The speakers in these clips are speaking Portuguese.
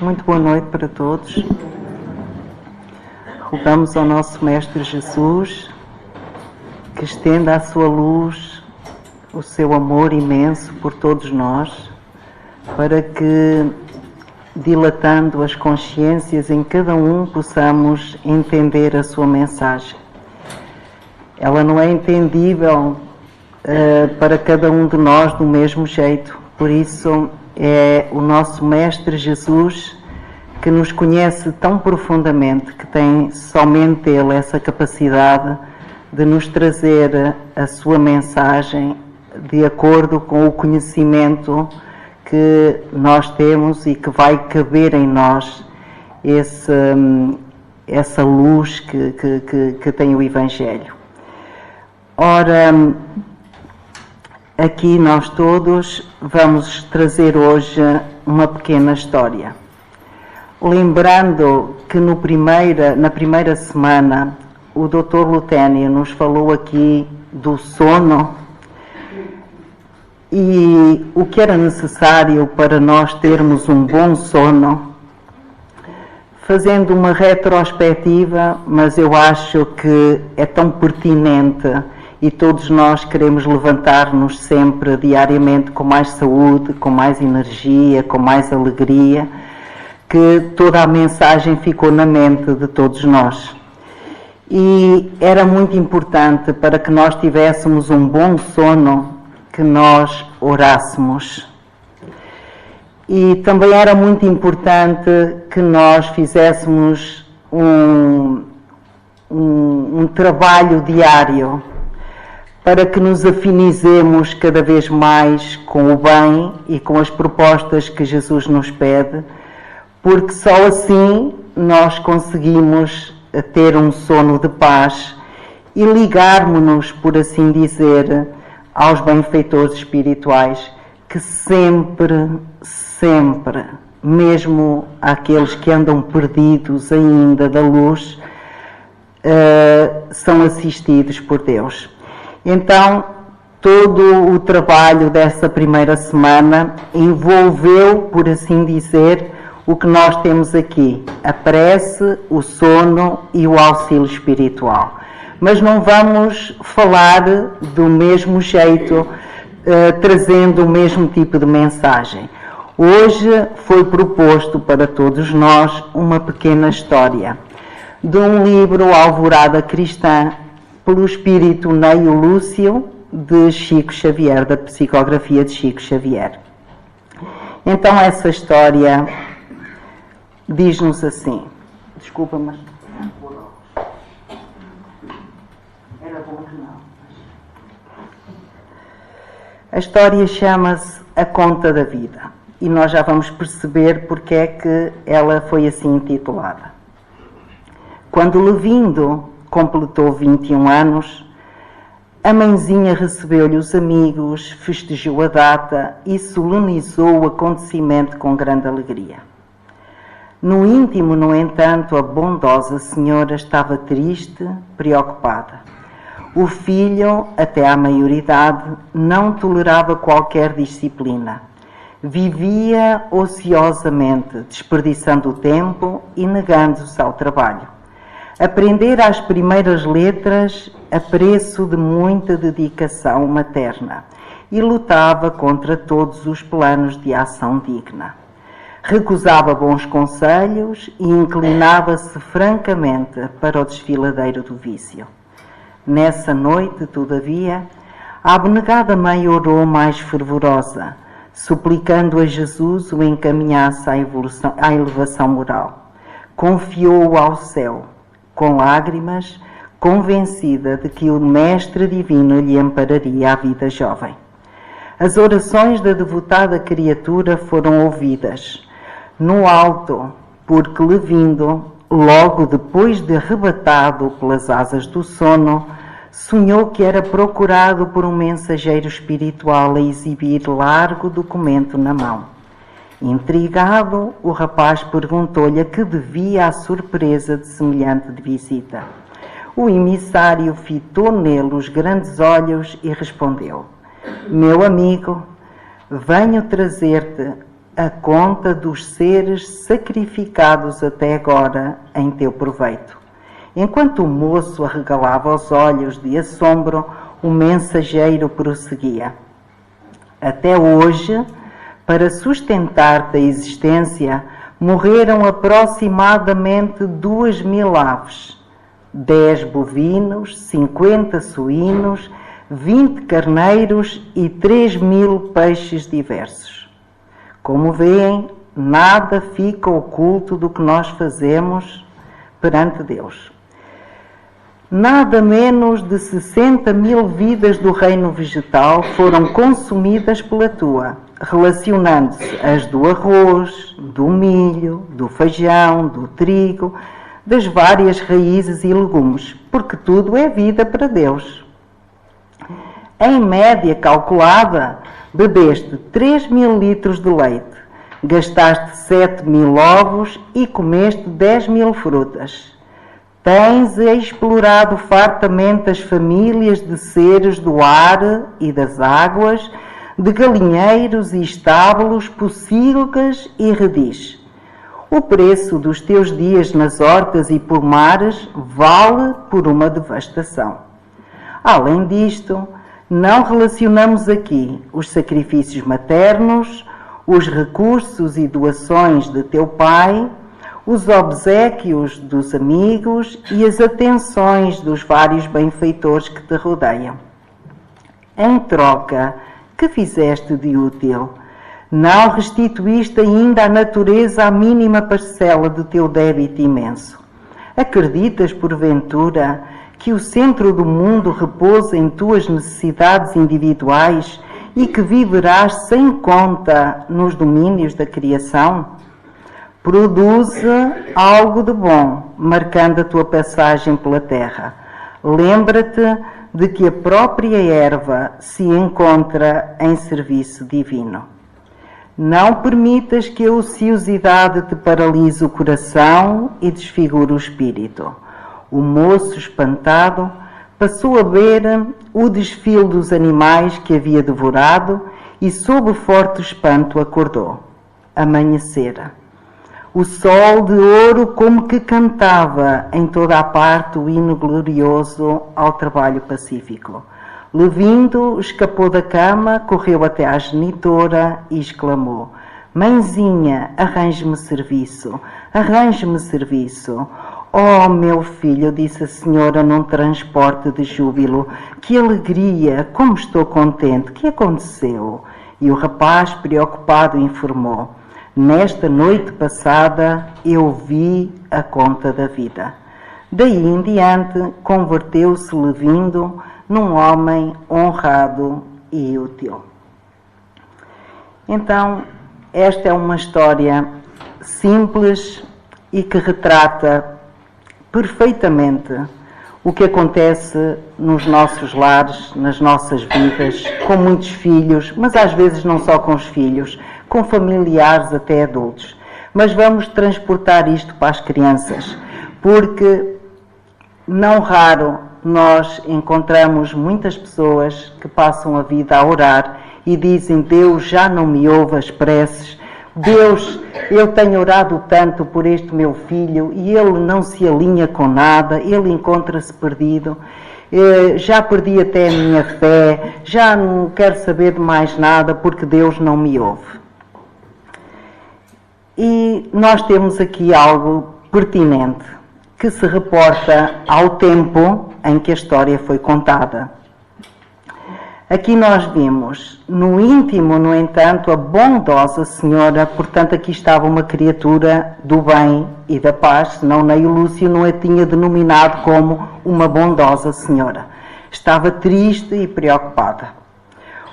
Muito boa noite para todos. Rogamos ao nosso Mestre Jesus que estenda a sua luz, o seu amor imenso por todos nós, para que, dilatando as consciências em cada um, possamos entender a sua mensagem. Ela não é entendível para cada um de nós do mesmo jeito, por isso é o nosso Mestre Jesus que nos conhece tão profundamente, que tem somente Ele essa capacidade de nos trazer a sua mensagem de acordo com o conhecimento que nós temos e que vai caber em nós essa luz que tem o Evangelho. Ora, aqui nós todos vamos trazer hoje uma pequena história. Lembrando que na primeira semana o Dr. Lutênio nos falou aqui do sono e o que era necessário para nós termos um bom sono, fazendo uma retrospectiva, mas eu acho que é tão pertinente e todos nós queremos levantar-nos sempre, diariamente, com mais saúde, com mais energia, com mais alegria, que toda a mensagem ficou na mente de todos nós. E era muito importante para que nós tivéssemos um bom sono, que nós orássemos. E também era muito importante que nós fizéssemos um trabalho diário, para que nos afinizemos cada vez mais com o bem e com as propostas que Jesus nos pede, porque só assim nós conseguimos ter um sono de paz e ligarmos-nos, por assim dizer, aos benfeitores espirituais, que sempre, mesmo aqueles que andam perdidos ainda da luz, são assistidos por Deus. Então, todo o trabalho dessa primeira semana envolveu, por assim dizer, o que nós temos aqui: a prece, o sono e o auxílio espiritual. Mas não vamos falar do mesmo jeito, trazendo o mesmo tipo de mensagem. Hoje foi proposto para todos nós uma pequena história de um livro Alvorada Cristã, pelo espírito Neio Lúcio, de Chico Xavier, da psicografia de Chico Xavier. Então essa história diz-nos assim, desculpa, mas era bom que não. A história chama-se A Conta da Vida e nós já vamos perceber porque é que ela foi assim intitulada. Quando Levindo completou 21 anos, a mãezinha recebeu-lhe os amigos, festejou a data e solenizou o acontecimento com grande alegria. No íntimo, no entanto, a bondosa senhora estava triste, preocupada. O filho, até à maioridade, não tolerava qualquer disciplina. Vivia ociosamente, desperdiçando o tempo e negando-se ao trabalho. Aprendera as primeiras letras a preço de muita dedicação materna e lutava contra todos os planos de ação digna. Recusava bons conselhos e inclinava-se francamente para o desfiladeiro do vício. Nessa noite, todavia, a abnegada mãe orou mais fervorosa, suplicando a Jesus o encaminhasse à elevação moral. Confiou-o ao céu, com lágrimas, convencida de que o Mestre Divino lhe ampararia a vida jovem. As orações da devotada criatura foram ouvidas no alto, porque Levindo, logo depois de arrebatado pelas asas do sono, sonhou que era procurado por um mensageiro espiritual a exibir largo documento na mão. Intrigado, o rapaz perguntou-lhe a que devia a surpresa de semelhante visita. O emissário fitou nele os grandes olhos e respondeu: Meu amigo, venho trazer-te a conta dos seres sacrificados até agora em teu proveito. Enquanto o moço arregalava os olhos de assombro, o mensageiro prosseguia. Até hoje, para sustentar-te a existência, morreram aproximadamente 2.000 aves, 10 bovinos, 50 suínos, 20 carneiros e 3.000 peixes diversos. Como veem, nada fica oculto do que nós fazemos perante Deus. Nada menos de 60.000 vidas do reino vegetal foram consumidas pela tua, relacionando-se as do arroz, do milho, do feijão, do trigo, das várias raízes e legumes, porque tudo é vida para Deus. Em média calculada, bebeste 3.000 litros de leite, gastaste 7.000 ovos e comeste 10.000 frutas. Tens explorado fartamente as famílias de seres do ar e das águas, de galinheiros e estábulos, pocilgas e redis. O preço dos teus dias nas hortas e pomares vale por uma devastação. Além disto, não relacionamos aqui os sacrifícios maternos, os recursos e doações de teu pai, os obséquios dos amigos e as atenções dos vários benfeitores que te rodeiam. Em troca, que fizeste de útil? Não restituíste ainda à natureza a mínima parcela do teu débito imenso. Acreditas, porventura, que o centro do mundo repousa em tuas necessidades individuais e que viverás sem conta nos domínios da criação? Produze algo de bom, marcando a tua passagem pela terra. Lembra-te de que a própria erva se encontra em serviço divino. Não permitas que a ociosidade te paralise o coração e desfigure o espírito. O moço, espantado, passou a ver o desfile dos animais que havia devorado e, sob forte espanto, acordou. Amanhecera. O sol de ouro como que cantava em toda a parte o hino glorioso ao trabalho pacífico. Levindo, escapou da cama, correu até à genitora e exclamou: Mãezinha, arranje-me serviço, arranje-me serviço. Oh, meu filho, disse a senhora num transporte de júbilo, que alegria, como estou contente, que aconteceu? E o rapaz, preocupado, informou: Nesta noite passada eu vi a conta da vida. Daí em diante converteu-se Levindo num homem honrado e útil. Então, esta é uma história simples e que retrata perfeitamente o que acontece nos nossos lares, nas nossas vidas, com muitos filhos, mas às vezes não só com os filhos, com familiares até adultos. Mas vamos transportar isto para as crianças, porque não raro nós encontramos muitas pessoas que passam a vida a orar e dizem: Deus já não me ouve as preces, Deus, eu tenho orado tanto por este meu filho e ele não se alinha com nada, ele encontra-se perdido, já perdi até a minha fé, já não quero saber de mais nada porque Deus não me ouve. E nós temos aqui algo pertinente que se reporta ao tempo em que a história foi contada. Aqui nós vimos, no íntimo, no entanto, a bondosa senhora, portanto aqui estava uma criatura do bem e da paz, senão nem o Lúcio não a tinha denominado como uma bondosa senhora. Estava triste e preocupada.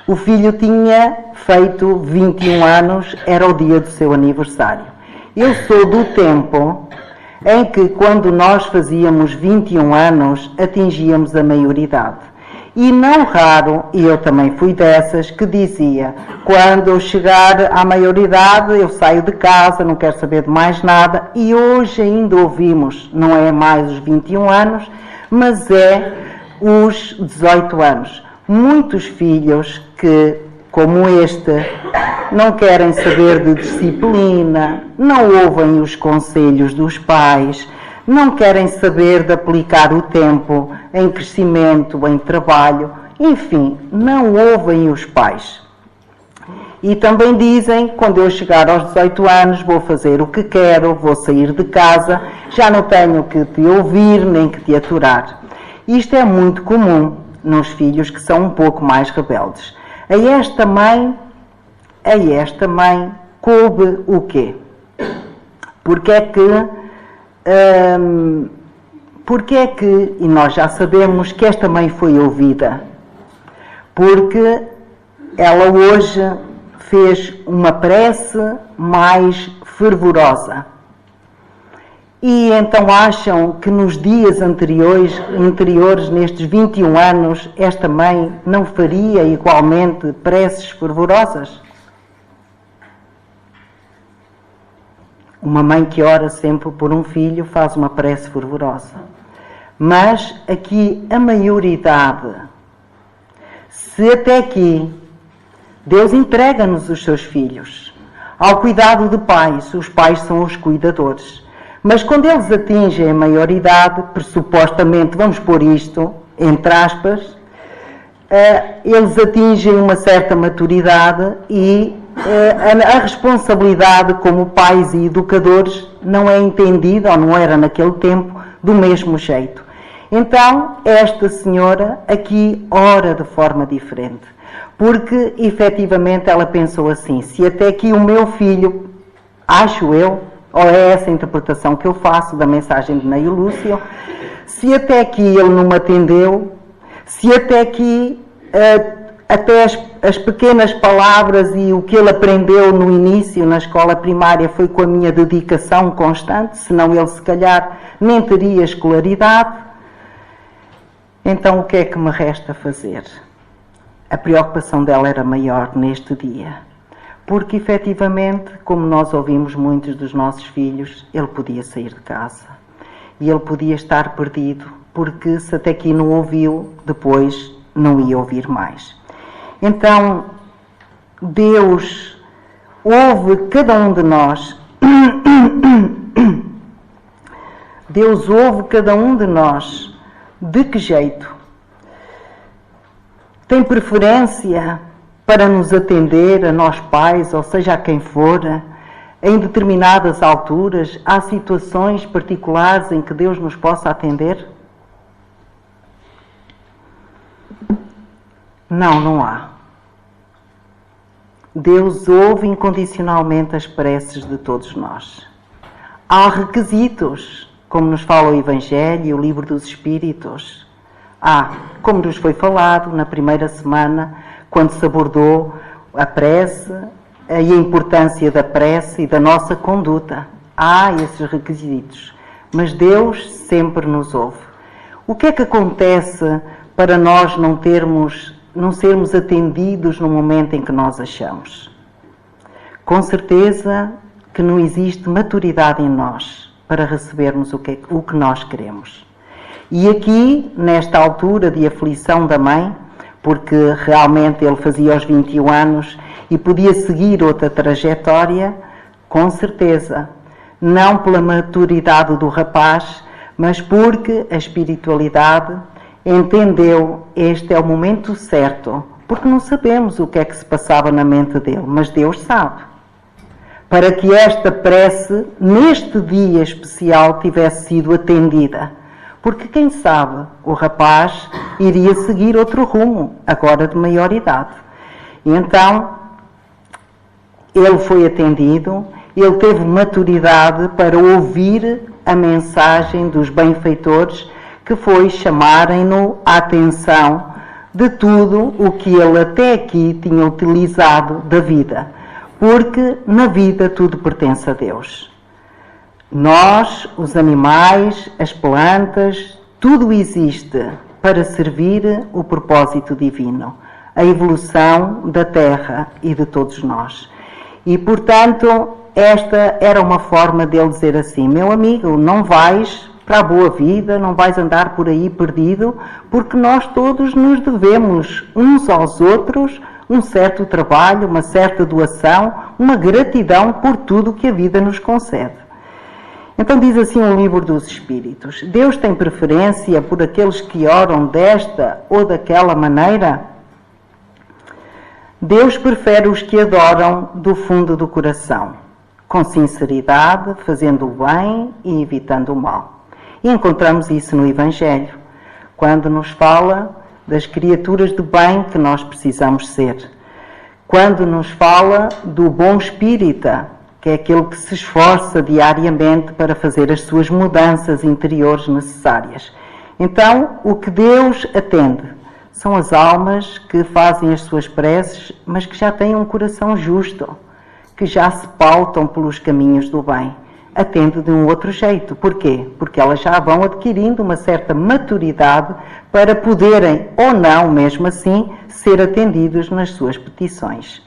O filho tinha feito 21 anos, era o dia do seu aniversário. Eu sou do tempo em que, quando nós fazíamos 21 anos, atingíamos a maioridade. E não raro, e eu também fui dessas, que dizia: quando eu chegar à maioridade, eu saio de casa, não quero saber de mais nada. E hoje ainda ouvimos, não é mais os 21 anos, mas é os 18 anos. Muitos filhos que como este, não querem saber de disciplina, não ouvem os conselhos dos pais, não querem saber de aplicar o tempo em crescimento, em trabalho, enfim, não ouvem os pais. E também dizem, quando eu chegar aos 18 anos, vou fazer o que quero, vou sair de casa, já não tenho que te ouvir nem que te aturar. Isto é muito comum nos filhos que são um pouco mais rebeldes. A esta mãe coube o quê? Porque é que, e nós já sabemos que esta mãe foi ouvida, porque ela hoje fez uma prece mais fervorosa. E então acham que nos dias anteriores, nestes 21 anos, esta mãe não faria igualmente preces fervorosas? Uma mãe que ora sempre por um filho faz uma prece fervorosa. Mas aqui a maioridade, se até aqui Deus entrega-nos os seus filhos ao cuidado de pais, os pais são os cuidadores. Mas quando eles atingem a maioridade, pressupostamente, vamos pôr isto, entre aspas, eles atingem uma certa maturidade e a responsabilidade como pais e educadores não é entendida, ou não era naquele tempo, do mesmo jeito. Então, esta senhora aqui ora de forma diferente, porque efetivamente ela pensou assim: se até aqui o meu filho, acho eu, ou é essa a interpretação que eu faço da mensagem de Neio Lúcio, se até aqui ele não me atendeu, se até aqui até as pequenas palavras e o que ele aprendeu no início na escola primária foi com a minha dedicação constante, senão ele se calhar nem teria escolaridade, então o que é que me resta fazer? A preocupação dela era maior neste dia, porque efetivamente, como nós ouvimos muitos dos nossos filhos, ele podia sair de casa e ele podia estar perdido, porque se até aqui não ouviu, depois não ia ouvir mais. Então, Deus ouve cada um de nós. Deus ouve cada um de nós. De que jeito? Tem preferência para nos atender, a nós pais, ou seja, a quem for, em determinadas alturas? Há situações particulares em que Deus nos possa atender? Não, não há. Deus ouve incondicionalmente as preces de todos nós. Há requisitos, como nos fala o Evangelho e o Livro dos Espíritos. Há, como nos foi falado na primeira semana, quando se abordou a prece e a importância da prece e da nossa conduta. Há esses requisitos, mas Deus sempre nos ouve. O que é que acontece para nós não sermos atendidos no momento em que nós achamos? Com certeza que não existe maturidade em nós para recebermos o que nós queremos. E aqui, nesta altura de aflição da mãe, porque realmente ele fazia os 21 anos e podia seguir outra trajetória, com certeza, não pela maturidade do rapaz, mas porque a espiritualidade entendeu este é o momento certo, porque não sabemos o que é que se passava na mente dele, mas Deus sabe, para que esta prece, neste dia especial, tivesse sido atendida. Porque quem sabe o rapaz iria seguir outro rumo, agora de maioridade. E então, ele foi atendido, ele teve maturidade para ouvir a mensagem dos benfeitores, que foi chamarem-no a atenção de tudo o que ele até aqui tinha utilizado da vida. Porque na vida tudo pertence a Deus. Nós, os animais, as plantas, tudo existe para servir o propósito divino, a evolução da Terra e de todos nós. E, portanto, esta era uma forma dele dizer assim: meu amigo, não vais para a boa vida, não vais andar por aí perdido, porque nós todos nos devemos uns aos outros um certo trabalho, uma certa doação, uma gratidão por tudo que a vida nos concede. Então diz assim o Livro dos Espíritos: Deus tem preferência por aqueles que oram desta ou daquela maneira? Deus prefere os que adoram do fundo do coração, com sinceridade, fazendo o bem e evitando o mal. E encontramos isso no Evangelho, quando nos fala das criaturas de bem que nós precisamos ser. Quando nos fala do bom espírita, que é aquele que se esforça diariamente para fazer as suas mudanças interiores necessárias. Então, o que Deus atende são as almas que fazem as suas preces, mas que já têm um coração justo, que já se pautam pelos caminhos do bem. Atende de um outro jeito. Porquê? Porque elas já vão adquirindo uma certa maturidade para poderem, ou não, mesmo assim, ser atendidos nas suas petições.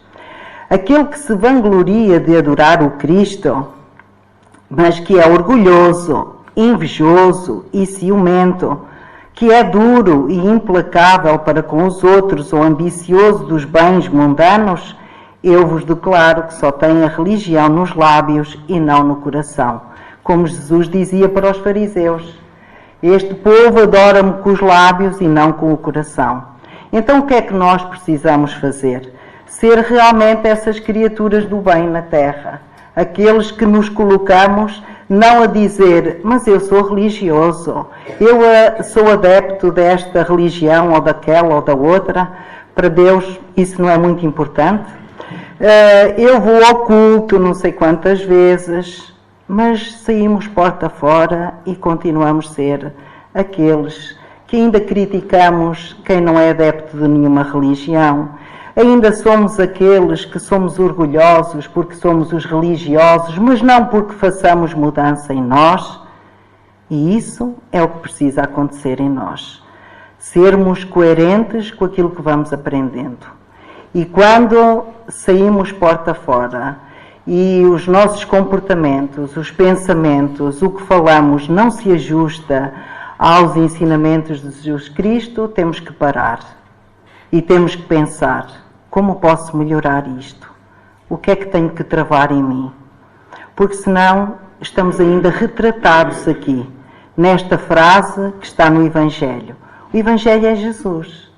Aquele que se vangloria de adorar o Cristo, mas que é orgulhoso, invejoso e ciumento, que é duro e implacável para com os outros ou ambicioso dos bens mundanos, eu vos declaro que só tem a religião nos lábios e não no coração. Como Jesus dizia para os fariseus: este povo adora-me com os lábios e não com o coração. Então o que é que nós precisamos fazer? Ser realmente essas criaturas do bem na terra. Aqueles que nos colocamos não a dizer, mas eu sou religioso, eu sou adepto desta religião ou daquela ou da outra. Para Deus isso não é muito importante. Eu vou ao culto não sei quantas vezes, mas saímos porta fora e continuamos a ser aqueles que ainda criticamos quem não é adepto de nenhuma religião. Ainda somos aqueles que somos orgulhosos porque somos os religiosos, mas não porque façamos mudança em nós. E isso é o que precisa acontecer em nós. Sermos coerentes com aquilo que vamos aprendendo. E quando saímos porta fora e os nossos comportamentos, os pensamentos, o que falamos não se ajusta aos ensinamentos de Jesus Cristo, temos que parar e temos que pensar: como posso melhorar isto? O que é que tenho que travar em mim? Porque senão estamos ainda retratados aqui, nesta frase que está no Evangelho. O Evangelho é Jesus.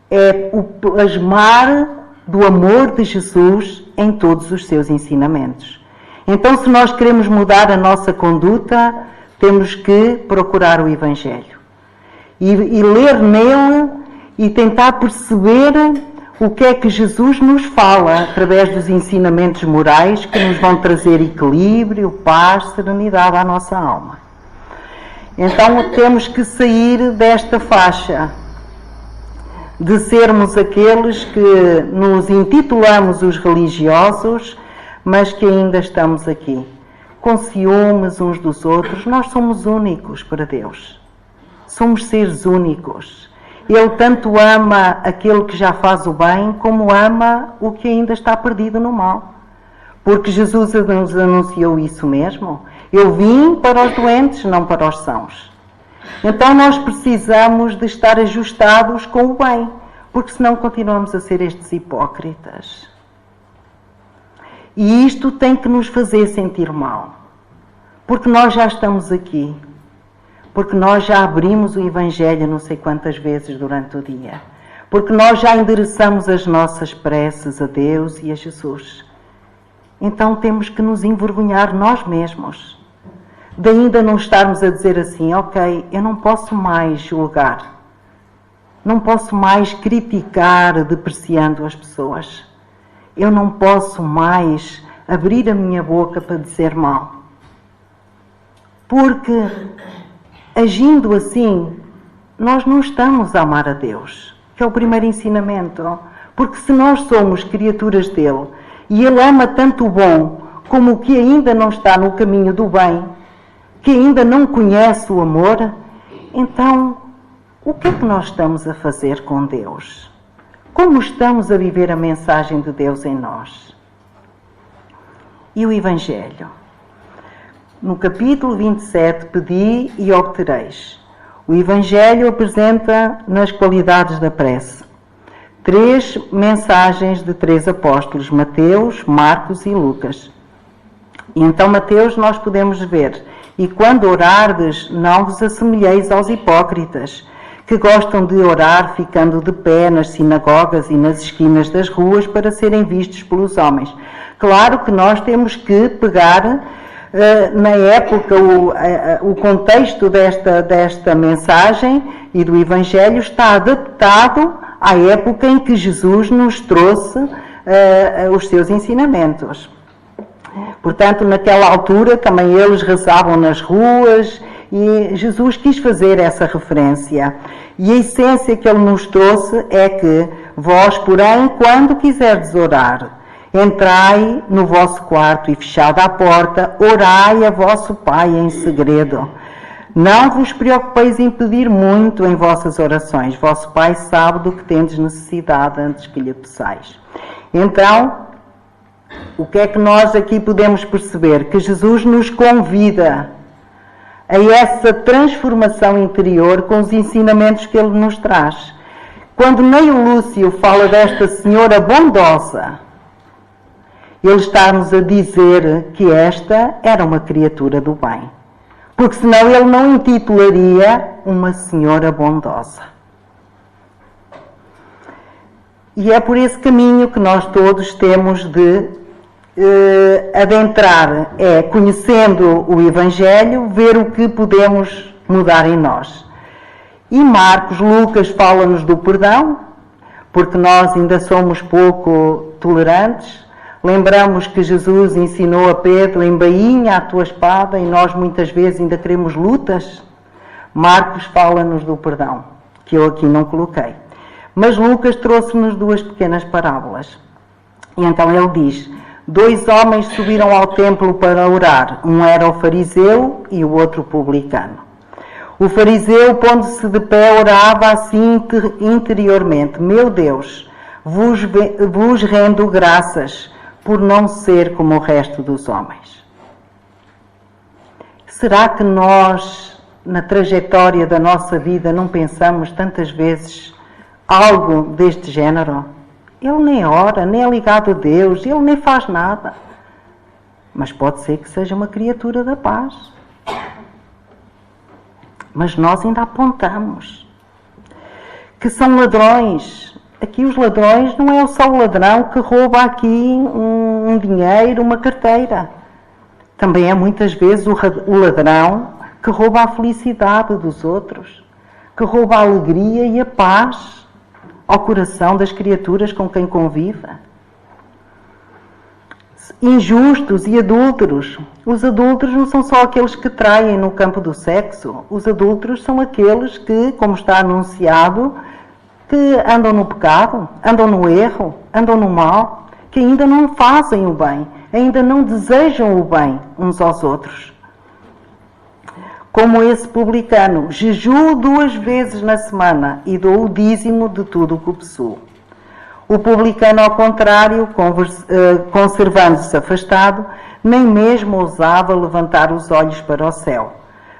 É o plasmar do amor de Jesus em todos os seus ensinamentos. Então, se nós queremos mudar a nossa conduta, temos que procurar o Evangelho e ler nele e tentar perceber o que é que Jesus nos fala através dos ensinamentos morais que nos vão trazer equilíbrio, paz, serenidade à nossa alma. Então, temos que sair desta faixa de sermos aqueles que nos intitulamos os religiosos, mas que ainda estamos aqui, com ciúmes uns dos outros. Nós somos únicos para Deus. Somos seres únicos. Ele tanto ama aquele que já faz o bem, como ama o que ainda está perdido no mal. Porque Jesus nos anunciou isso mesmo. Eu vim para os doentes, não para os sãos. Então nós precisamos de estar ajustados com o bem, porque senão continuamos a ser estes hipócritas. E isto tem que nos fazer sentir mal, porque nós já estamos aqui, porque nós já abrimos o Evangelho não sei quantas vezes durante o dia, porque nós já endereçamos as nossas preces a Deus e a Jesus. Então temos que nos envergonhar nós mesmos, de ainda não estarmos a dizer assim: ok, eu não posso mais julgar, não posso mais criticar depreciando as pessoas, eu não posso mais abrir a minha boca para dizer mal. Porque agindo assim, nós não estamos a amar a Deus, que é o primeiro ensinamento. Porque se nós somos criaturas dele e ele ama tanto o bom como o que ainda não está no caminho do bem, que ainda não conhece o amor, então o que é que nós estamos a fazer com Deus? Como estamos a viver a mensagem de Deus em nós? E o Evangelho? No capítulo 27, pedi e obtereis. O Evangelho apresenta nas qualidades da prece. 3 mensagens de 3 apóstolos, Mateus, Marcos e Lucas. E então Mateus nós podemos ver: e quando orardes, não vos assemelheis aos hipócritas, que gostam de orar ficando de pé nas sinagogas e nas esquinas das ruas para serem vistos pelos homens. Claro que nós temos que pegar na época, o contexto desta mensagem e do Evangelho está adaptado à época em que Jesus nos trouxe os seus ensinamentos. Portanto, naquela altura também eles rezavam nas ruas e Jesus quis fazer essa referência. E a essência que ele nos trouxe é que vós, porém, quando quiserdes orar, entrai no vosso quarto e fechada a porta, orai a vosso Pai em segredo. Não vos preocupeis em pedir muito em vossas orações. Vosso Pai sabe do que tendes necessidade antes que lhe peçais. Então, o que é que nós aqui podemos perceber? Que Jesus nos convida a essa transformação interior com os ensinamentos que ele nos traz. Quando Neio Lúcio fala desta senhora bondosa, ele está-nos a dizer que esta era uma criatura do bem. Porque senão ele não intitularia uma senhora bondosa. E é por esse caminho que nós todos temos de adentrar, conhecendo o Evangelho, ver o que podemos mudar em nós. E Marcos, Lucas fala-nos do perdão, porque nós ainda somos pouco tolerantes. Lembramos que Jesus ensinou a Pedro: embainha a tua espada, e nós muitas vezes ainda queremos lutas. Marcos fala-nos do perdão, que eu aqui não coloquei. Mas Lucas trouxe-nos 2 pequenas parábolas. E então ele diz: 2 homens subiram ao templo para orar. Um era o fariseu e o outro o publicano. O fariseu, pondo-se de pé, orava assim interiormente: meu Deus, vos rendo graças por não ser como o resto dos homens. Será que nós, na trajetória da nossa vida, não pensamos tantas vezes algo deste género? Ele nem ora, nem é ligado a Deus, ele nem faz nada. Mas pode ser que seja uma criatura da paz. Mas nós ainda apontamos que são ladrões. Aqui os ladrões não é só o ladrão que rouba aqui um dinheiro, uma carteira. Também é muitas vezes o ladrão que rouba a felicidade dos outros, que rouba a alegria e a paz ao coração das criaturas com quem convive. Injustos e adúlteros. Os adúlteros não são só aqueles que traem no campo do sexo. Os adúlteros são aqueles que, como está anunciado, que andam no pecado, andam no erro, andam no mal, que ainda não fazem o bem, ainda não desejam o bem uns aos outros. Como esse publicano: jejuo 2 vezes na semana e dou o dízimo de tudo o que possuo. O publicano, ao contrário, conservando-se afastado, nem mesmo ousava levantar os olhos para o céu,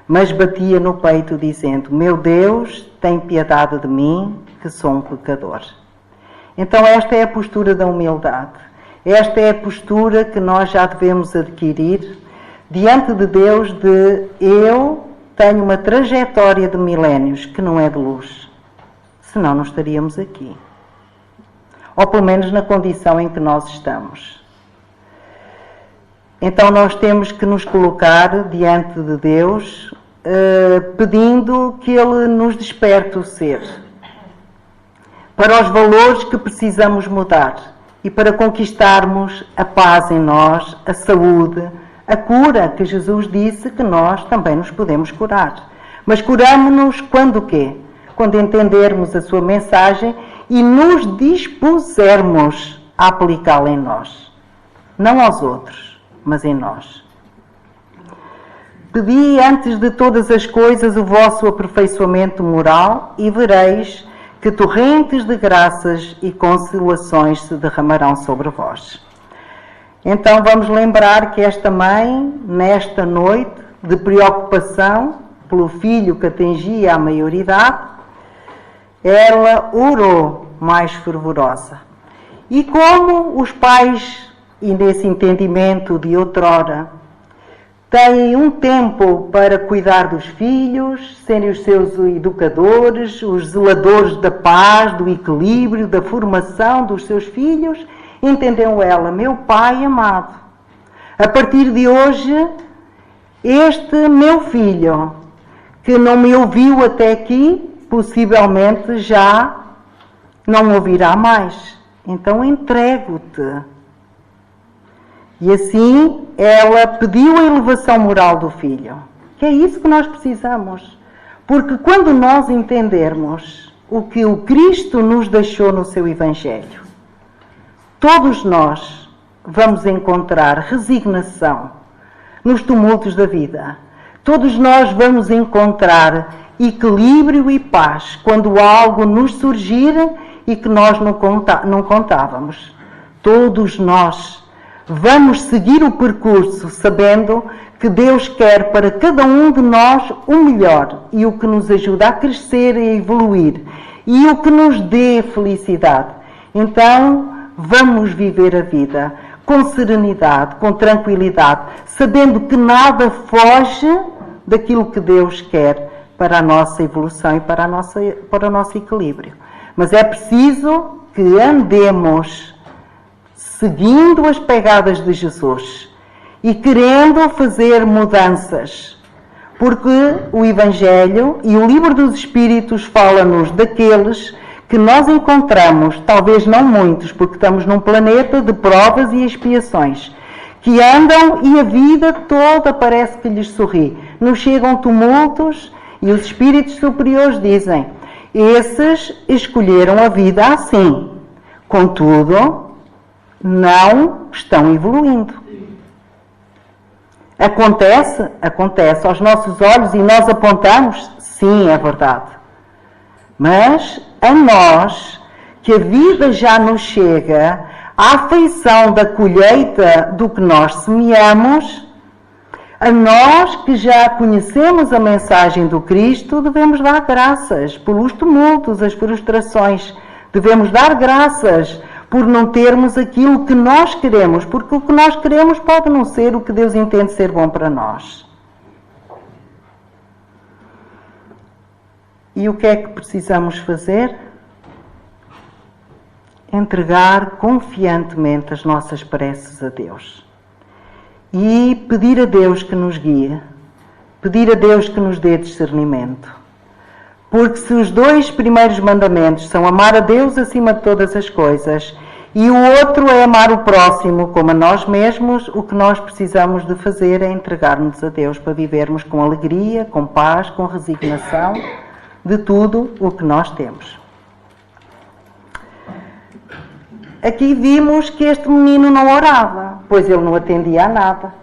mas batia no peito, dizendo: meu Deus, tem piedade de mim, que sou um pecador. Então esta é a postura da humildade. Esta é a postura que nós já devemos adquirir diante de Deus, de eu tenho uma trajetória de milénios que não é de luz. Senão não estaríamos aqui. Ou pelo menos na condição em que nós estamos. Então nós temos que nos colocar diante de Deus, pedindo que Ele nos desperte o ser para os valores que precisamos mudar e para conquistarmos a paz em nós, a saúde, a cura, que Jesus disse que nós também nos podemos curar. Mas curamos-nos quando o quê? Quando entendermos a sua mensagem e nos dispusermos a aplicá-la em nós. Não aos outros, mas em nós. Pedi antes de todas as coisas o vosso aperfeiçoamento moral e vereis que torrentes de graças e consolações se derramarão sobre vós. Então vamos lembrar que esta mãe, nesta noite de preocupação pelo filho que atingia a maioridade, ela orou mais fervorosa. E como os pais, e nesse entendimento de outrora, têm um tempo para cuidar dos filhos, serem os seus educadores, os zeladores da paz, do equilíbrio, da formação dos seus filhos, entendeu ela, meu pai amado, a partir de hoje, este meu filho, que não me ouviu até aqui, possivelmente já não me ouvirá mais. Então entrego-te. E assim ela pediu a elevação moral do filho. Que é isso que nós precisamos. Porque quando nós entendermos o que o Cristo nos deixou no seu Evangelho, todos nós vamos encontrar resignação nos tumultos da vida. Todos nós vamos encontrar equilíbrio e paz quando algo nos surgir e que nós não contávamos. Todos nós vamos seguir o percurso sabendo que Deus quer para cada um de nós o melhor e o que nos ajuda a crescer e a evoluir e o que nos dê felicidade. Então, vamos viver a vida com serenidade, com tranquilidade, sabendo que nada foge daquilo que Deus quer para a nossa evolução e para o nosso equilíbrio. Mas é preciso que andemos seguindo as pegadas de Jesus e querendo fazer mudanças, porque o Evangelho e o Livro dos Espíritos fala-nos daqueles que nós encontramos, talvez não muitos, porque estamos num planeta de provas e expiações, que andam e a vida toda parece que lhes sorri. Nos chegam tumultos e os espíritos superiores dizem, esses escolheram a vida assim, contudo, não estão evoluindo. Acontece aos nossos olhos e nós apontamos, sim, é verdade. Mas a nós, que a vida já nos chega, a afeição da colheita do que nós semeamos, a nós que já conhecemos a mensagem do Cristo, devemos dar graças pelos tumultos, as frustrações. Devemos dar graças por não termos aquilo que nós queremos, porque o que nós queremos pode não ser o que Deus entende ser bom para nós. E o que é que precisamos fazer? Entregar confiantemente as nossas preces a Deus. E pedir a Deus que nos guie. Pedir a Deus que nos dê discernimento. Porque se os 2 primeiros mandamentos são amar a Deus acima de todas as coisas e o outro é amar o próximo como a nós mesmos, o que nós precisamos de fazer é entregar-nos a Deus para vivermos com alegria, com paz, com resignação de tudo o que nós temos. Aqui vimos que este menino não orava, pois ele não atendia a nada.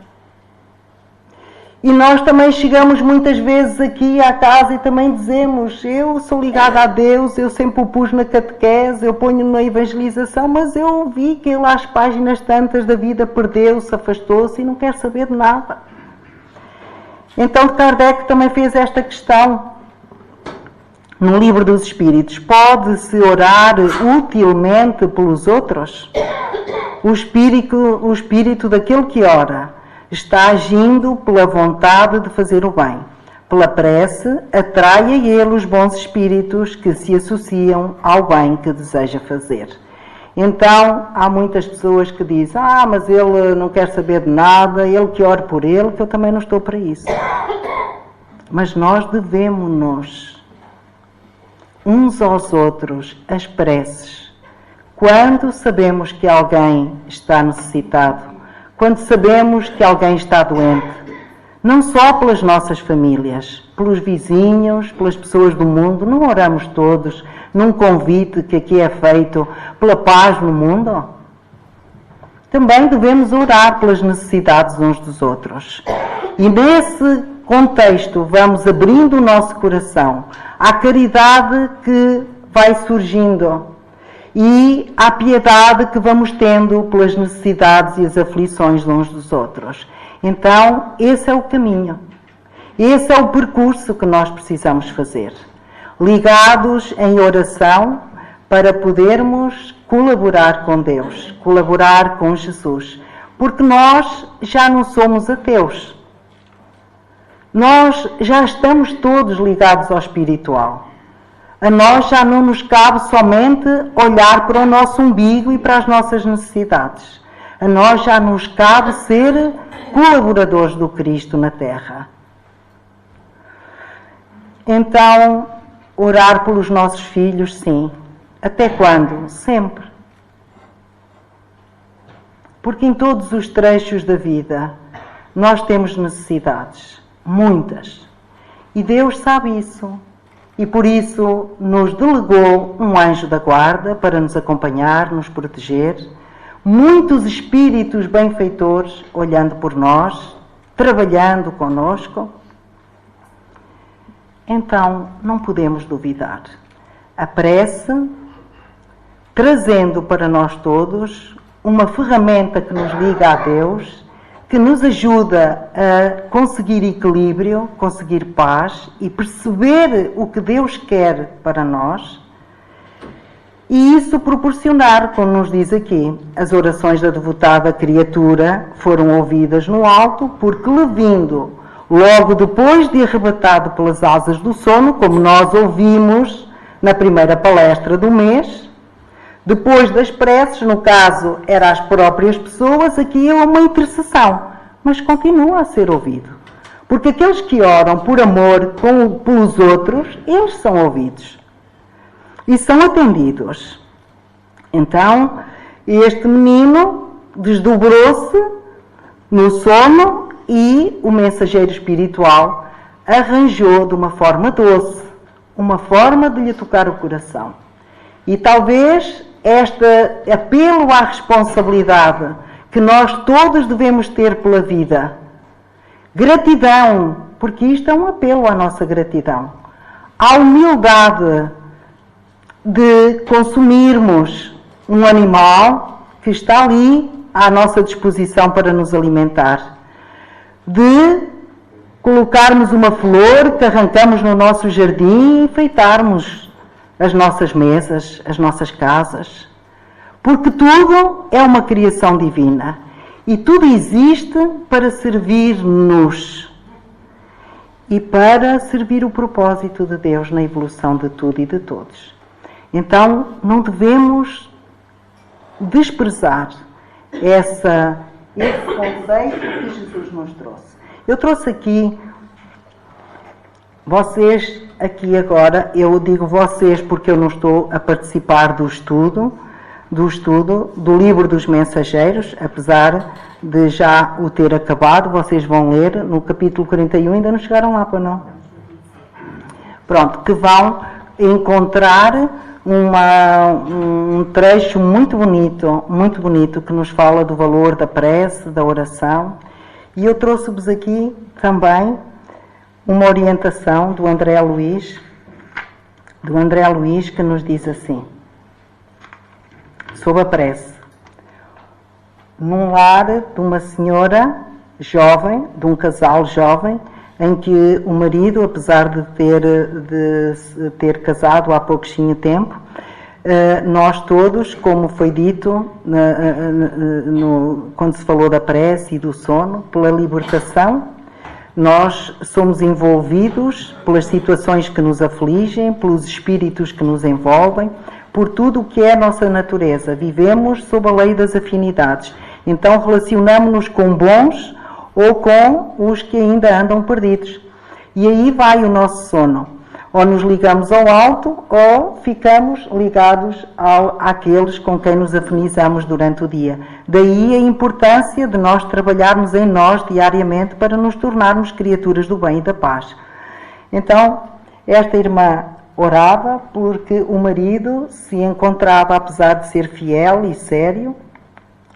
E nós também chegamos muitas vezes aqui à casa e também dizemos, eu sou ligada a Deus, eu sempre o pus na catequese, eu ponho na evangelização, mas eu vi que ele às páginas tantas da vida perdeu-se, afastou-se e não quer saber de nada. Então Kardec também fez esta questão no Livro dos Espíritos. Pode-se orar utilmente pelos outros? O espírito daquele que ora está agindo pela vontade de fazer o bem. Pela prece, atrai a ele os bons espíritos que se associam ao bem que deseja fazer. Então, há muitas pessoas que dizem, mas ele não quer saber de nada, ele que ore por ele, que eu também não estou para isso. Mas nós devemos-nos uns aos outros as preces. Quando sabemos que alguém está necessitado, quando sabemos que alguém está doente, não só pelas nossas famílias, pelos vizinhos, pelas pessoas do mundo, não oramos todos num convite que aqui é feito pela paz no mundo? Também devemos orar pelas necessidades uns dos outros. E nesse contexto vamos abrindo o nosso coração à caridade que vai surgindo e à piedade que vamos tendo pelas necessidades e as aflições uns dos outros. Então, esse é o caminho. Esse é o percurso que nós precisamos fazer. Ligados em oração para podermos colaborar com Deus, colaborar com Jesus. Porque nós já não somos ateus. Nós já estamos todos ligados ao espiritual. A nós já não nos cabe somente olhar para o nosso umbigo e para as nossas necessidades. A nós já nos cabe ser colaboradores do Cristo na Terra. Então, orar pelos nossos filhos, sim. Até quando? Sempre. Porque em todos os trechos da vida nós temos necessidades, muitas. E Deus sabe isso. E por isso nos delegou um anjo da guarda para nos acompanhar, nos proteger. Muitos espíritos benfeitores olhando por nós, trabalhando conosco. Então, não podemos duvidar. A prece, trazendo para nós todos uma ferramenta que nos liga a Deus, que nos ajuda a conseguir equilíbrio, conseguir paz e perceber o que Deus quer para nós. E isso proporcionar, como nos diz aqui, as orações da devotada criatura foram ouvidas no alto, porque lhe vindo, logo depois de arrebatado pelas asas do sono, como nós ouvimos na primeira palestra do mês, depois das preces, no caso, eram as próprias pessoas, aqui é uma intercessão, mas continua a ser ouvido. Porque aqueles que oram por amor pelos outros, eles são ouvidos. E são atendidos. Então, este menino desdobrou-se no sono e o mensageiro espiritual arranjou de uma forma doce, uma forma de lhe tocar o coração. E talvez este apelo à responsabilidade que nós todos devemos ter pela vida, gratidão, porque isto é um apelo à nossa gratidão, à humildade de consumirmos um animal que está ali à nossa disposição para nos alimentar, de colocarmos uma flor que arrancamos no nosso jardim e enfeitarmos as nossas mesas, as nossas casas, porque tudo é uma criação divina e tudo existe para servir-nos e para servir o propósito de Deus na evolução de tudo e de todos. Então, não devemos desprezar esse conceito que Jesus nos trouxe. Eu trouxe aqui, vocês aqui agora, eu digo vocês porque eu não estou a participar do estudo do livro dos mensageiros, apesar de já o ter acabado, vocês vão ler no capítulo 41, ainda não chegaram lá, para não? Pronto, que vão encontrar um trecho muito bonito, que nos fala do valor da prece, da oração. E eu trouxe-vos aqui também uma orientação do André Luiz, que nos diz assim, sobre a prece. Num lar de uma senhora jovem, de um casal jovem, em que o marido, apesar de ter casado há pouquinho tempo, nós todos, como foi dito quando se falou da prece e do sono, pela libertação, nós somos envolvidos pelas situações que nos afligem, pelos espíritos que nos envolvem, por tudo o que é a nossa natureza. Vivemos sob a lei das afinidades. Então relacionamos-nos com bons ou com os que ainda andam perdidos. E aí vai o nosso sono. Ou nos ligamos ao alto, ou ficamos ligados àqueles com quem nos afinizamos durante o dia. Daí a importância de nós trabalharmos em nós diariamente para nos tornarmos criaturas do bem e da paz. Então, esta irmã orava porque o marido se encontrava, apesar de ser fiel e sério,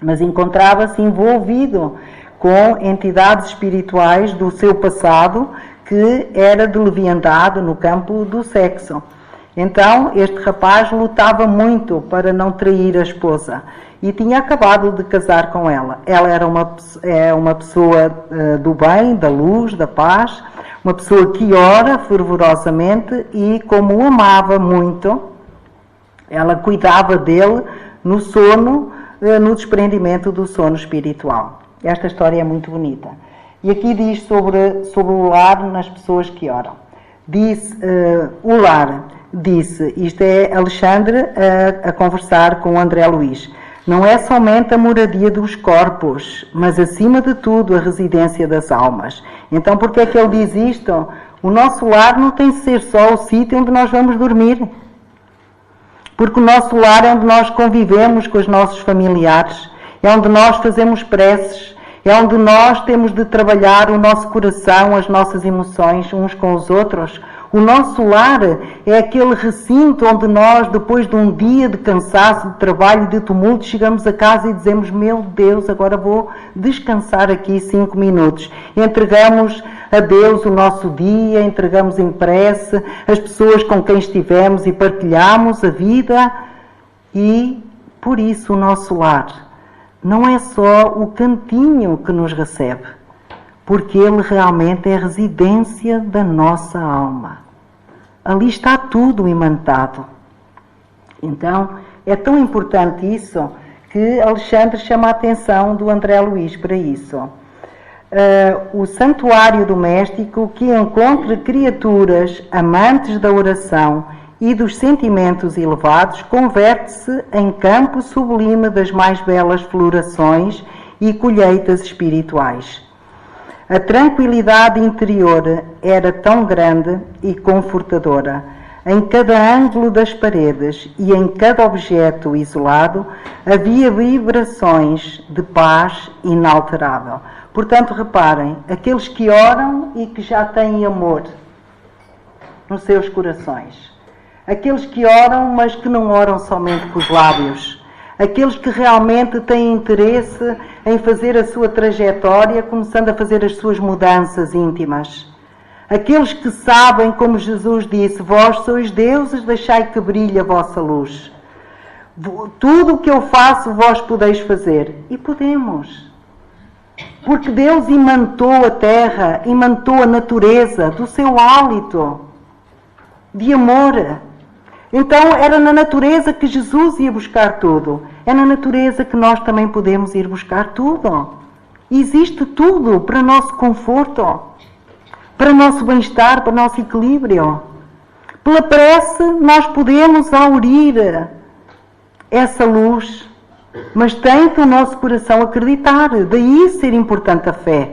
mas encontrava-se envolvido com entidades espirituais do seu passado, que era de leviandade no campo do sexo. Então, este rapaz lutava muito para não trair a esposa e tinha acabado de casar com ela. Ela era uma pessoa do bem, da luz, da paz, uma pessoa que ora fervorosamente e, como o amava muito, Ela cuidava dele no sono, no desprendimento do sono espiritual. Esta história é muito bonita. E aqui diz sobre o lar nas pessoas que oram. Diz, o lar, disse, isto é Alexandre a conversar com o André Luís, não é somente a moradia dos corpos, mas acima de tudo a residência das almas. Então, por que é que ele diz isto? O nosso lar não tem de ser só o sítio onde nós vamos dormir. Porque o nosso lar é onde nós convivemos com os nossos familiares, é onde nós fazemos preces, é onde nós temos de trabalhar o nosso coração, as nossas emoções uns com os outros. O nosso lar é aquele recinto onde nós, depois de um dia de cansaço, de trabalho e de tumulto, chegamos a casa e dizemos, meu Deus, agora vou descansar aqui 5 minutos. Entregamos a Deus o nosso dia, entregamos em prece as pessoas com quem estivemos e partilhamos a vida. E, por isso, o nosso lar não é só o cantinho que nos recebe, porque ele realmente é a residência da nossa alma. Ali está tudo imantado. Então, é tão importante isso que Alexandre chama a atenção do André Luís para isso. O santuário doméstico que encontra criaturas amantes da oração e dos sentimentos elevados converte-se em campo sublime das mais belas florações e colheitas espirituais. A tranquilidade interior era tão grande e confortadora. Em cada ângulo das paredes e em cada objeto isolado havia vibrações de paz inalterável. Portanto, reparem, aqueles que oram e que já têm amor nos seus corações. Aqueles que oram, mas que não oram somente com os lábios. Aqueles que realmente têm interesse em fazer a sua trajetória, começando a fazer as suas mudanças íntimas. Aqueles que sabem, como Jesus disse, vós sois deuses, deixai que brilhe a vossa luz. Tudo o que eu faço, vós podeis fazer. E podemos. Porque Deus imantou a terra, imantou a natureza do seu hálito de amor. Então era na natureza que Jesus ia buscar tudo. É na natureza que nós também podemos ir buscar tudo. Existe tudo para nosso conforto, para nosso bem-estar, para nosso equilíbrio. Pela prece nós podemos aurir essa luz, mas tem que o nosso coração acreditar. Daí ser importante a fé.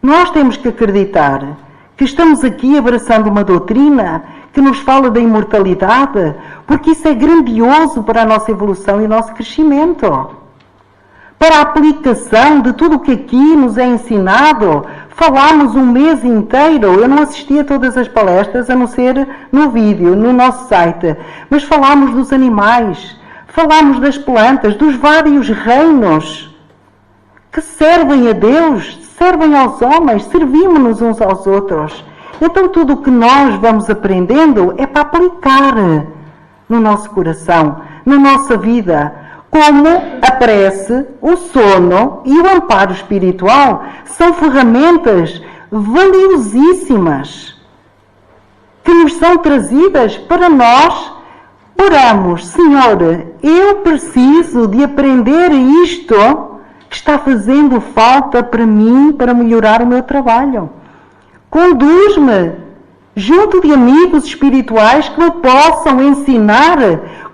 Nós temos que acreditar que estamos aqui abraçando uma doutrina que nos fala da imortalidade, porque isso é grandioso para a nossa evolução e o nosso crescimento. Para a aplicação de tudo o que aqui nos é ensinado, falámos um mês inteiro. Eu não assisti a todas as palestras, a não ser no vídeo, no nosso site, mas falámos dos animais, falámos das plantas, dos vários reinos que servem a Deus, servem aos homens, servimos-nos uns aos outros. Então tudo o que nós vamos aprendendo é para aplicar no nosso coração, na nossa vida. Como a prece, o sono e o amparo espiritual são ferramentas valiosíssimas que nos são trazidas para nós. Oramos, Senhor, eu preciso de aprender isto que está fazendo falta para mim, para melhorar o meu trabalho. Conduz-me junto de amigos espirituais que me possam ensinar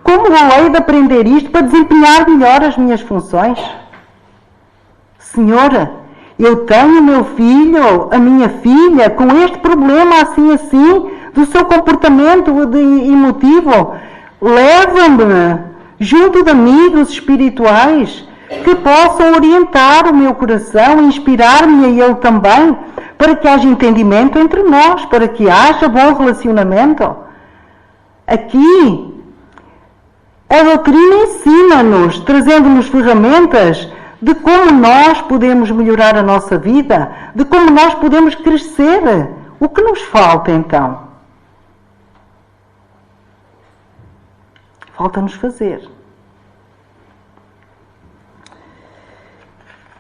como eu hei de aprender isto para desempenhar melhor as minhas funções. Senhora, eu tenho meu filho, a minha filha, com este problema assim, do seu comportamento emotivo. Leva-me junto de amigos espirituais que possam orientar o meu coração, inspirar-me a ele também, para que haja entendimento entre nós, para que haja bom relacionamento. Aqui, a doutrina ensina-nos, trazendo-nos ferramentas de como nós podemos melhorar a nossa vida, de como nós podemos crescer. O que nos falta, então? Falta-nos fazer.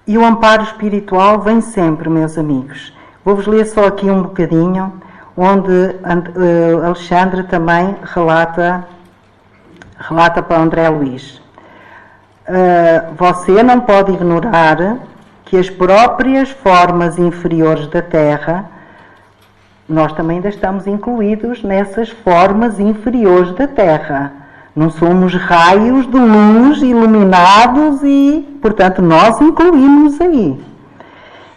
E o amparo espiritual vem sempre, meus amigos. Vou-vos ler só aqui um bocadinho. onde Alexandre também relata para André Luiz. Você não pode ignorar que as próprias formas inferiores da Terra, nós também ainda estamos incluídos nessas formas inferiores da Terra. Não somos raios de luz iluminados e, portanto, nós incluímos aí.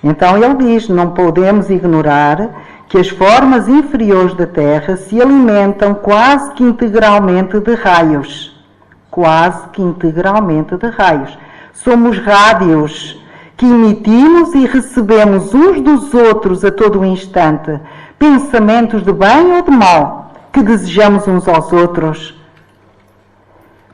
Então ele diz, não podemos ignorar que as formas inferiores da Terra se alimentam quase que integralmente de raios. Quase que integralmente de raios. Somos rádios que emitimos e recebemos uns dos outros a todo o instante pensamentos de bem ou de mal que desejamos uns aos outros.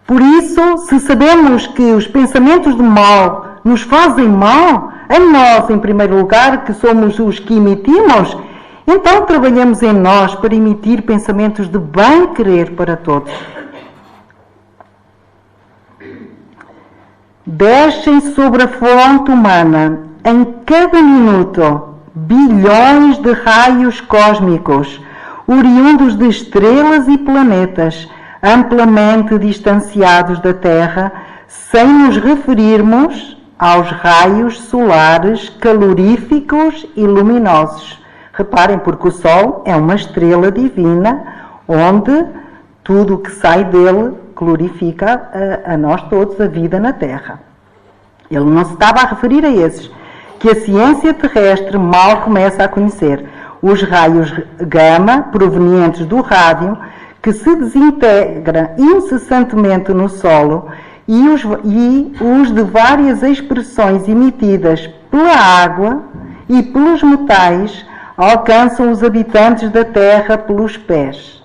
Por isso, se sabemos que os pensamentos de mal nos fazem mal, a nós, em primeiro lugar, que somos os que emitimos, então trabalhamos em nós para emitir pensamentos de bem-querer para todos. Descem sobre a fonte humana, em cada minuto, bilhões de raios cósmicos, oriundos de estrelas e planetas, amplamente distanciados da Terra, sem nos referirmos aos raios solares caloríficos e luminosos. Reparem, porque o Sol é uma estrela divina, onde tudo o que sai dele glorifica a nós todos, a vida na Terra. Ele não se estava a referir a esses, que a ciência terrestre mal começa a conhecer. Os raios gama, provenientes do rádio, que se desintegra incessantemente no solo, e os de várias expressões emitidas pela água e pelos metais, alcançam os habitantes da Terra pelos pés.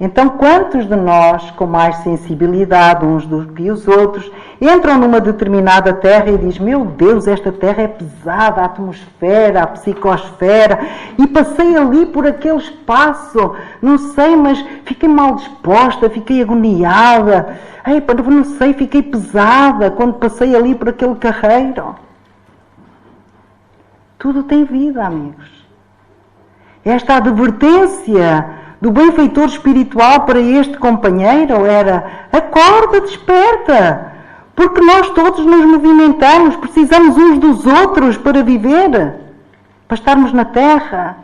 Então, quantos de nós, com mais sensibilidade uns do que os outros, entram numa determinada terra e dizem, meu Deus, esta terra é pesada, a atmosfera, a psicosfera, e passei ali por aquele espaço, não sei, mas fiquei mal disposta, fiquei agoniada, não sei, fiquei pesada quando passei ali por aquele carreiro. Tudo tem vida, amigos. Esta advertência do benfeitor espiritual para este companheiro era: acorda, desperta, porque nós todos nos movimentamos, precisamos uns dos outros para viver, para estarmos na Terra,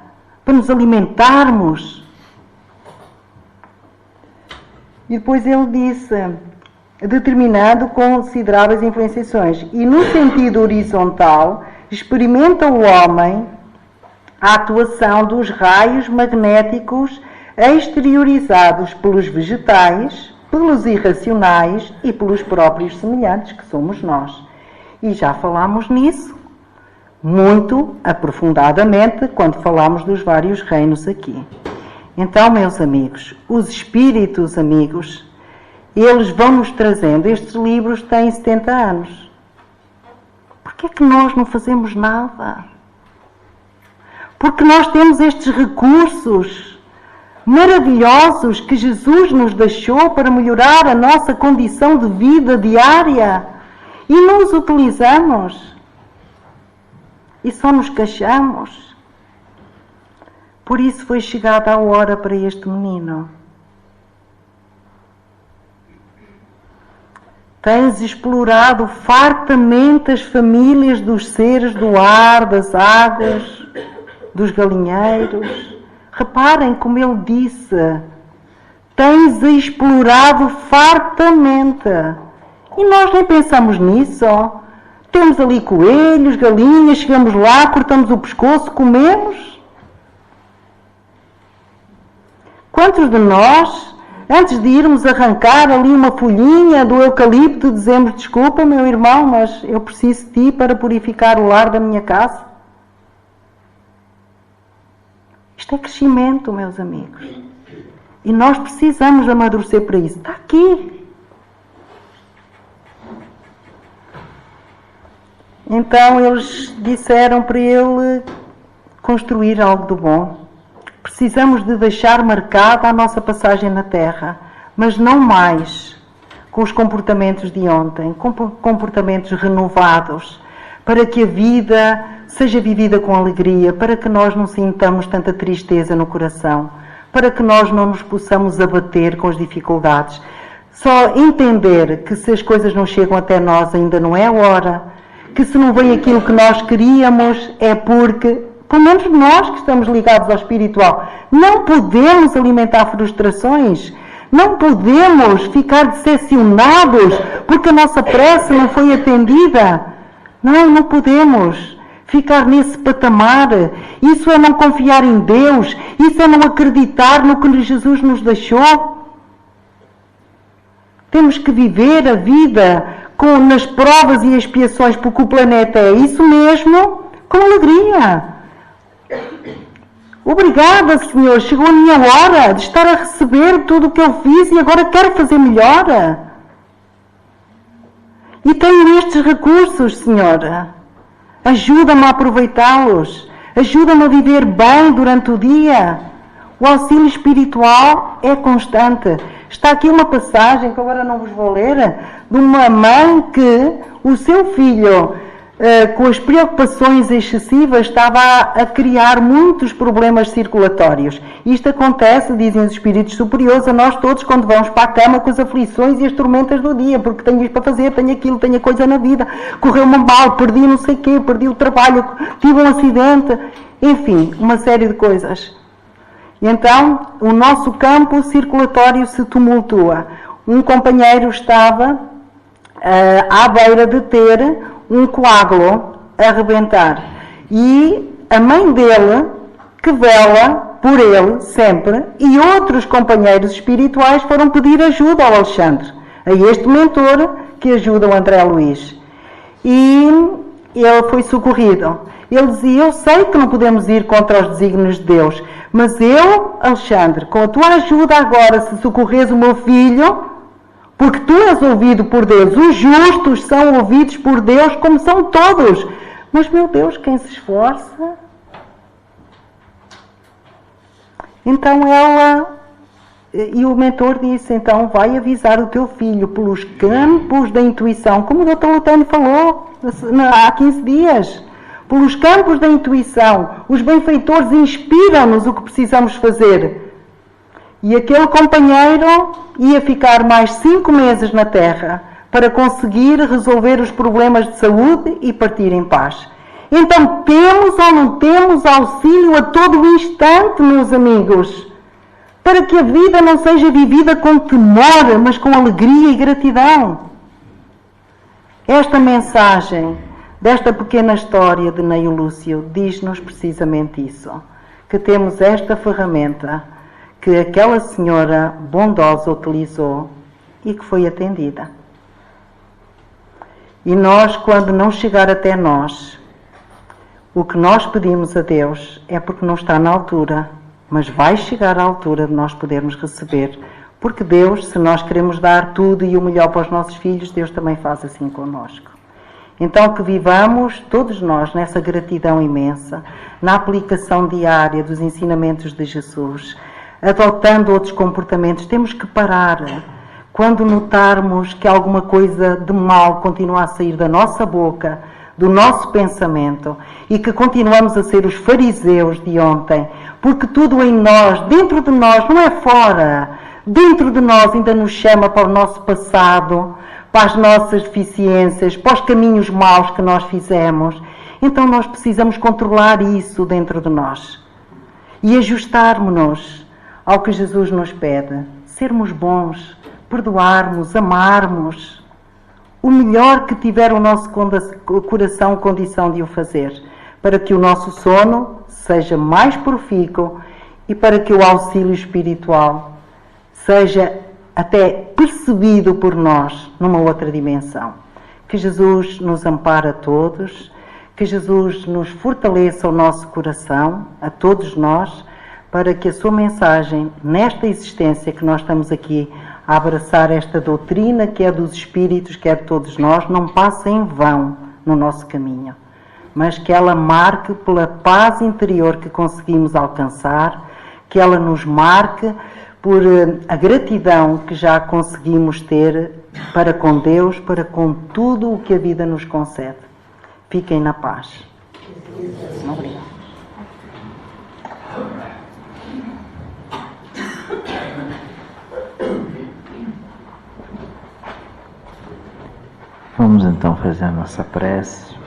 para nos alimentarmos. E depois ele disse, determinando consideráveis influenciações, e no sentido horizontal, experimenta o homem a atuação dos raios magnéticos exteriorizados pelos vegetais, pelos irracionais e pelos próprios semelhantes, que somos nós. E já falámos nisso muito aprofundadamente quando falámos dos vários reinos aqui. Então, meus amigos, os espíritos amigos, eles vão nos trazendo. Estes livros têm 70 anos. Por que é que nós não fazemos nada? Porque nós temos estes recursos maravilhosos que Jesus nos deixou para melhorar a nossa condição de vida diária e não os utilizamos e só nos queixamos. Por isso foi chegada a hora para este menino. Tens explorado fartamente as famílias dos seres do ar, das águas, dos galinheiros. Reparem como ele disse, tens explorado fartamente. E nós nem pensamos nisso. Temos ali coelhos, galinhas, chegamos lá, cortamos o pescoço, comemos. Quantos de nós, antes de irmos arrancar ali uma folhinha do eucalipto, dizemos, desculpa meu irmão, mas eu preciso de ti para purificar o lar da minha casa? Isto é crescimento, meus amigos. E nós precisamos amadurecer para isso. Está aqui. Então eles disseram para ele construir algo do bom. Precisamos de deixar marcada a nossa passagem na Terra, mas não mais com os comportamentos de ontem, com comportamentos renovados, para que a vida seja vivida com alegria, para que nós não sintamos tanta tristeza no coração, para que nós não nos possamos abater com as dificuldades. Só entender que se as coisas não chegam até nós ainda não é a hora, que se não vem aquilo que nós queríamos é porque, pelo menos nós que estamos ligados ao espiritual, não podemos alimentar frustrações, não podemos ficar decepcionados porque a nossa prece não foi atendida. Não podemos ficar nesse patamar. Isso é não confiar em Deus, isso é não acreditar no que Jesus nos deixou. Temos que viver a vida nas provas e expiações, porque o planeta é isso mesmo, com alegria. Obrigada, Senhor, chegou a minha hora de estar a receber tudo o que eu fiz e agora quero fazer melhor. E tenho estes recursos, Senhor. Ajuda-me a aproveitá-los. Ajuda-me a viver bem durante o dia. O auxílio espiritual é constante. Está aqui uma passagem, que agora não vos vou ler, de uma mãe que o seu filho, com as preocupações excessivas, estava a criar muitos problemas circulatórios. Isto acontece, dizem os espíritos superiores, a nós todos quando vamos para a cama com as aflições e as tormentas do dia, porque tenho isto para fazer, tenho aquilo, tenho a coisa na vida, correu-me mal, perdi não sei o quê, perdi o trabalho, tive um acidente, enfim, uma série de coisas. E então, o nosso campo circulatório se tumultua. Um companheiro estava à beira de ter um coágulo a arrebentar. E a mãe dele, que vela por ele sempre, e outros companheiros espirituais foram pedir ajuda ao Alexandre, a este mentor que ajuda o André Luís. E ele foi socorrido. Ele dizia, eu sei que não podemos ir contra os desígnios de Deus, mas eu, Alexandre, com a tua ajuda agora, se socorres o meu filho, porque tu és ouvido por Deus, os justos são ouvidos por Deus, como são todos. Mas, meu Deus, quem se esforça? Então e o mentor disse, então vai avisar o teu filho pelos campos da intuição, como o Dr. Lutano falou há 15 dias. Pelos campos da intuição, os benfeitores inspiram-nos o que precisamos fazer. E aquele companheiro ia ficar mais 5 meses na Terra para conseguir resolver os problemas de saúde e partir em paz. Então temos ou não temos auxílio a todo instante, meus amigos, para que a vida não seja vivida com temor, mas com alegria e gratidão. Esta mensagem desta pequena história de Neio Lúcio diz-nos precisamente isso, que temos esta ferramenta que aquela senhora bondosa utilizou e que foi atendida. E nós, quando não chegar até nós, o que nós pedimos a Deus é porque não está na altura, mas vai chegar à altura de nós podermos receber, porque Deus, se nós queremos dar tudo e o melhor para os nossos filhos, Deus também faz assim connosco. Então que vivamos, todos nós, nessa gratidão imensa, na aplicação diária dos ensinamentos de Jesus, adotando outros comportamentos. Temos que parar. Quando notarmos que alguma coisa de mal continua a sair da nossa boca, do nosso pensamento, e que continuamos a ser os fariseus de ontem, porque tudo em nós, dentro de nós, não é fora, dentro de nós ainda nos chama para o nosso passado, para as nossas deficiências, para os caminhos maus que nós fizemos. Então nós precisamos controlar isso dentro de nós e ajustarmos-nos ao que Jesus nos pede. Sermos bons, perdoarmos, amarmos. O melhor que tiver o nosso coração condição de o fazer, para que o nosso sono seja mais profícuo e para que o auxílio espiritual seja até percebido por nós numa outra dimensão. Que Jesus nos ampare a todos, que Jesus nos fortaleça o nosso coração, a todos nós, para que a sua mensagem, nesta existência que nós estamos aqui a abraçar esta doutrina, que é dos Espíritos, que é de todos nós, não passe em vão no nosso caminho, mas que ela marque pela paz interior que conseguimos alcançar, que ela nos marque por a gratidão que já conseguimos ter para com Deus, para com tudo o que a vida nos concede. Fiquem na paz. Obrigada. Vamos então fazer a nossa prece.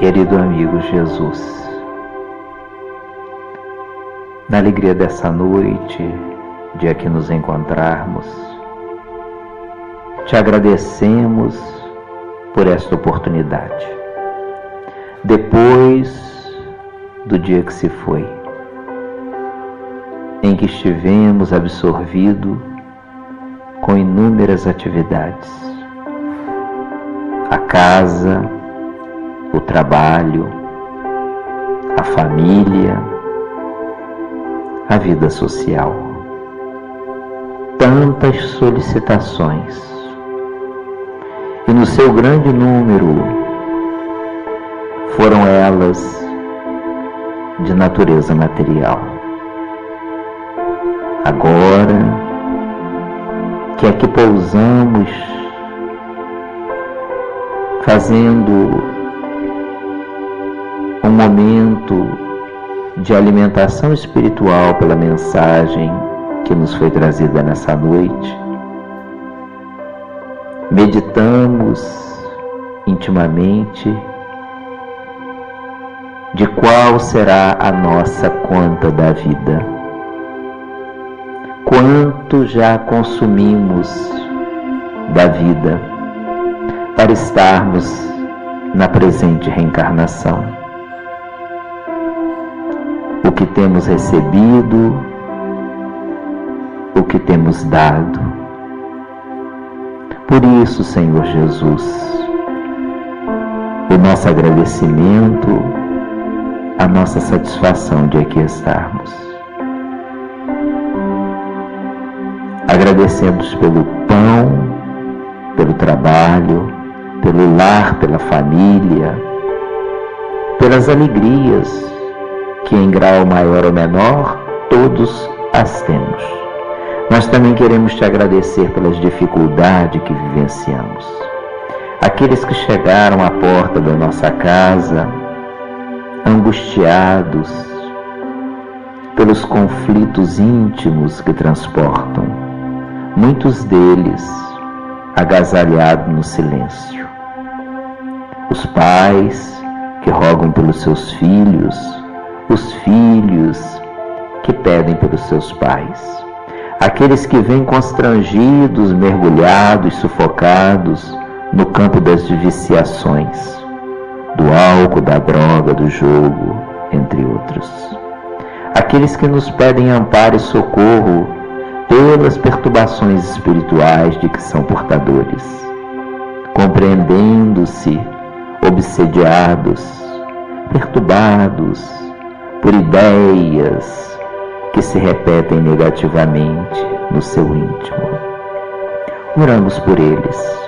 Querido amigo Jesus, na alegria dessa noite, dia que nos encontrarmos, te agradecemos por esta oportunidade. Depois do dia que se foi, em que estivemos absorvidos com inúmeras atividades, a casa, o trabalho, a família, a vida social. Tantas solicitações. E no seu grande número, foram elas de natureza material. Agora que aqui pousamos, fazendo um momento de alimentação espiritual pela mensagem que nos foi trazida nessa noite, meditamos intimamente de qual será a nossa conta da vida. Quanto já consumimos da vida para estarmos na presente reencarnação. O que temos recebido, o que temos dado. Por isso, Senhor Jesus, o nosso agradecimento, a nossa satisfação de aqui estarmos. Agradecemos pelo pão, pelo trabalho, pelo lar, pela família, pelas alegrias que em grau maior ou menor, todos as temos. Nós também queremos te agradecer pelas dificuldades que vivenciamos. Aqueles que chegaram à porta da nossa casa, angustiados pelos conflitos íntimos que transportam, muitos deles agasalhados no silêncio. Os pais que rogam pelos seus filhos, os filhos que pedem pelos seus pais, aqueles que vêm constrangidos, mergulhados, sufocados no campo das viciações, do álcool, da droga, do jogo, entre outros. Aqueles que nos pedem amparo e socorro pelas perturbações espirituais de que são portadores, compreendendo-se obsediados, perturbados por ideias que se repetem negativamente no seu íntimo. Oramos por eles,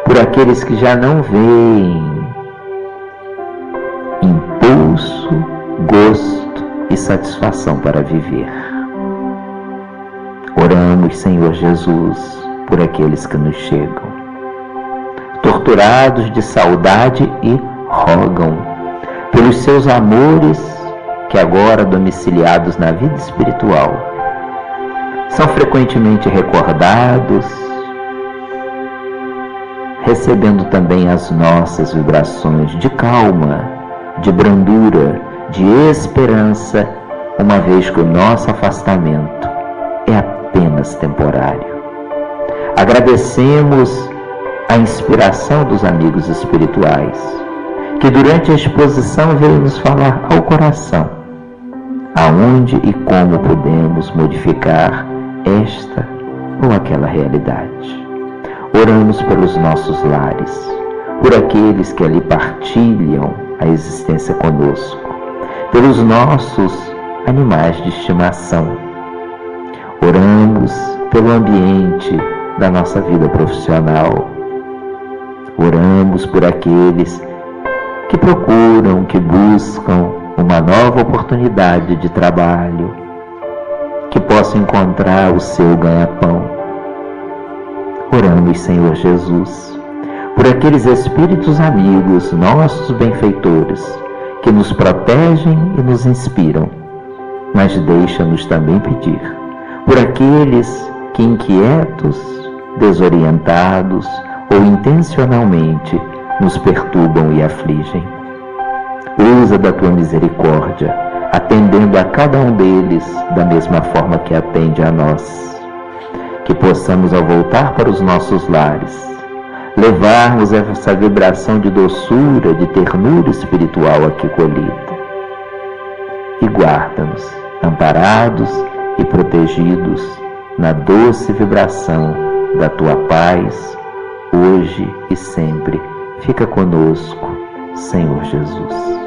por aqueles que já não veem impulso, gosto e satisfação para viver. Oramos, Senhor Jesus, por aqueles que nos chegam, torturados de saudade e rogam pelos seus amores que agora domiciliados na vida espiritual são frequentemente recordados, recebendo também as nossas vibrações de calma, de brandura, de esperança, uma vez que o nosso afastamento é apenas temporário. Agradecemos a inspiração dos amigos espirituais, que durante a exposição veio nos falar ao coração aonde e como podemos modificar esta ou aquela realidade. Oramos pelos nossos lares, por aqueles que ali partilham a existência conosco, pelos nossos animais de estimação. Oramos pelo ambiente da nossa vida profissional, Oramos por aqueles que procuram, que buscam uma nova oportunidade de trabalho, que possam encontrar o seu ganha-pão. Oramos, Senhor Jesus, por aqueles espíritos amigos, nossos benfeitores, que nos protegem e nos inspiram, mas deixa-nos também pedir por aqueles que, inquietos, desorientados ou intencionalmente, nos perturbam e afligem. Usa da tua misericórdia, atendendo a cada um deles da mesma forma que atende a nós. Que possamos, ao voltar para os nossos lares, levarmos essa vibração de doçura, de ternura espiritual aqui colhida. E guarda-nos, amparados e protegidos na doce vibração da tua paz, hoje e sempre. Fica conosco, Senhor Jesus.